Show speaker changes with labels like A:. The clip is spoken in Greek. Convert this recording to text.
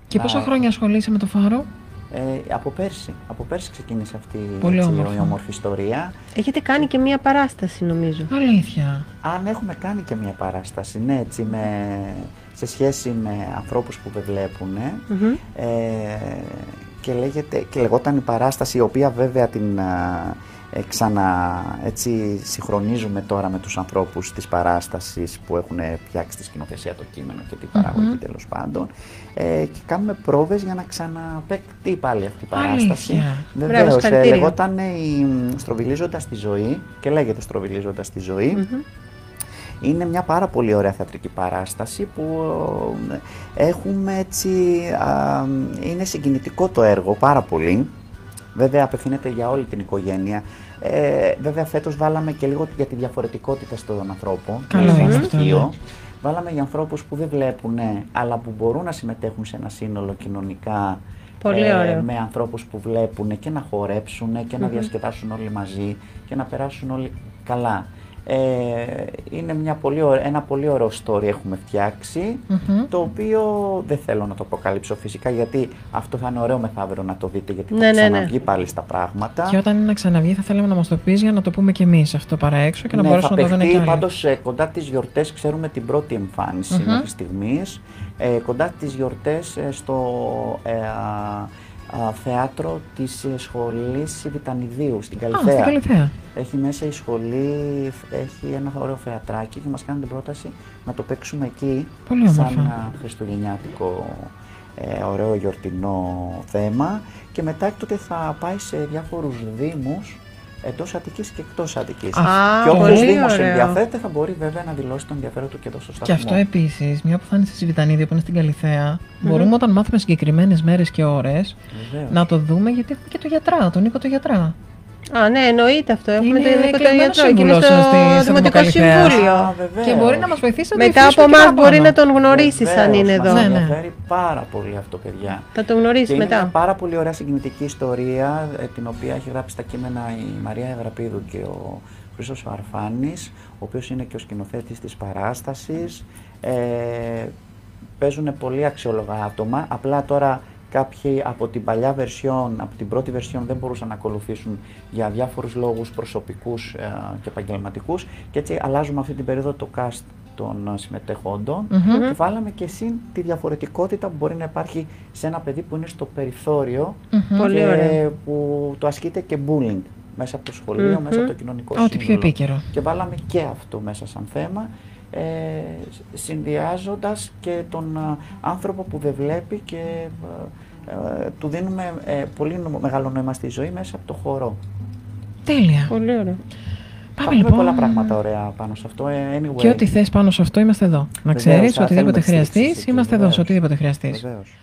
A: Και πόσα χρόνια ασχολείσαι με το Φάρο?
B: Από πέρσι ξεκίνησε αυτή η όμορφη ιστορία.
C: Έχετε κάνει και μία παράσταση, νομίζω.
A: Αλήθεια?
B: Αν έχουμε κάνει και μία παράσταση, ναι, έτσι, σε σχέση με ανθρώπους που δεν βλέπουν. Και λεγόταν η παράσταση, η οποία βέβαια την έτσι συγχρονίζουμε τώρα με τους ανθρώπους της παράστασης που έχουν φτιάξει τη σκηνοθεσία, το κείμενο και την παραγωγή τέλος πάντων, και κάνουμε πρόβες για να ξαναπαικτεί πάλι αυτή η παράσταση. Βεβαίως, λεγόταν Στροβιλίζοντας τη ζωή και λέγεται Στροβιλίζοντας τη ζωή. Είναι μια πάρα πολύ ωραία θεατρική παράσταση που έχουμε έτσι, είναι συγκινητικό το έργο, πάρα πολύ. Βέβαια απευθύνεται για όλη την οικογένεια. Βέβαια φέτος βάλαμε και λίγο για τη διαφορετικότητα στον ανθρώπο. Βάλαμε για ανθρώπους που δεν βλέπουν, αλλά που μπορούν να συμμετέχουν σε ένα σύνολο κοινωνικά.
C: Πολύ ωραίο.
B: Με ανθρώπους που βλέπουν και να χορέψουν και να διασκεδάσουν όλοι μαζί και να περάσουν όλοι καλά. Είναι ένα πολύ ωραίο story έχουμε φτιάξει, το οποίο δεν θέλω να το αποκαλύψω φυσικά, γιατί αυτό θα είναι ωραίο μεθαύριο να το δείτε, γιατί θα ξαναβγεί πάλι στα πράγματα.
A: Και όταν είναι να ξαναβγεί θα θέλαμε να μας το πεις για να το πούμε και εμείς αυτό παρά έξω και να μπορέσουμε να το δουν και άλλοι.
B: Πάντως κοντά τις γιορτές ξέρουμε την πρώτη εμφάνιση μέχρι στιγμής, κοντά τις γιορτές στο θέατρο της σχολής Βιτανιδίου στην Καλιθέα. Έχει μέσα η σχολή, έχει ένα ωραίο θεατράκι και μας κάνει την πρόταση να το παίξουμε εκεί.
A: Πολύ
B: σαν ένα χριστουγεννιάτικο ωραίο γιορτινό θέμα, και μετά έκτοτε θα πάει σε διάφορους δήμους εντός Αττικής και εκτός Αττικής. Και όποιος δήμος ενδιαφέρεται θα μπορεί βέβαια να δηλώσει τον ενδιαφέρον του και εδώ στο σταθμό.
A: Και αυτό επίσης, μια που θα είναι στη Βιτανίδη που είναι στην Καλιθέα, μπορούμε όταν μάθουμε συγκεκριμένες μέρες και ώρες να το δούμε, γιατί έχουμε και το γιατρά, τον Νίκο το γιατρά.
C: Ναι, εννοείται αυτό. Έχουμε τον Νίκο το γιατρό
A: και είναι στο Δημοτικό
C: Συμβούλιο.
A: Και μπορεί να μας βοηθήσει να το
C: μετά από εμάς μπορεί να τον γνωρίσεις αν είναι εδώ.
B: Μας ενδιαφέρει πάρα πολύ αυτό, παιδιά.
C: Θα τον γνωρίσει μετά.
B: Είναι μια πάρα πολύ ωραία συγκινητική ιστορία, την οποία έχει γράψει στα κείμενα η Μαρία Αγραπίδου και ο Χρήστος Αρφάνης, ο οποίος είναι και ο σκηνοθέτης της παράστασης. Παίζουν πολύ αξιόλογα άτομα, απλά τώρα κάποιοι από την παλιά version, από την πρώτη version δεν μπορούσαν να ακολουθήσουν για διάφορους λόγους προσωπικούς και επαγγελματικούς, και έτσι αλλάζουμε αυτή την περίοδο το cast των συμμετεχόντων και βάλαμε και συν τη διαφορετικότητα που μπορεί να υπάρχει σε ένα παιδί που είναι στο περιθώριο και που το ασκείται και bullying μέσα από το σχολείο, μέσα από το κοινωνικό σύνολο.
A: Ό,τι πιο επίκαιρο.
B: Και βάλαμε και αυτό μέσα σαν θέμα, συνδυάζοντας και τον άνθρωπο που δεν βλέπει και του δίνουμε πολύ μεγάλο νόημα στη ζωή μέσα από το χορό.
A: Τέλεια.
C: Πολύ ωραία.
B: Πάμε λοιπόν. Πολλά πράγματα ωραία πάνω σε αυτό. Anyway.
A: Και ό,τι θες πάνω σε αυτό είμαστε εδώ. Να ξέρεις, οτιδήποτε χρειαστείς, είμαστε εδώ σε οτιδήποτε χρειαστείς.
B: Βεβαίως.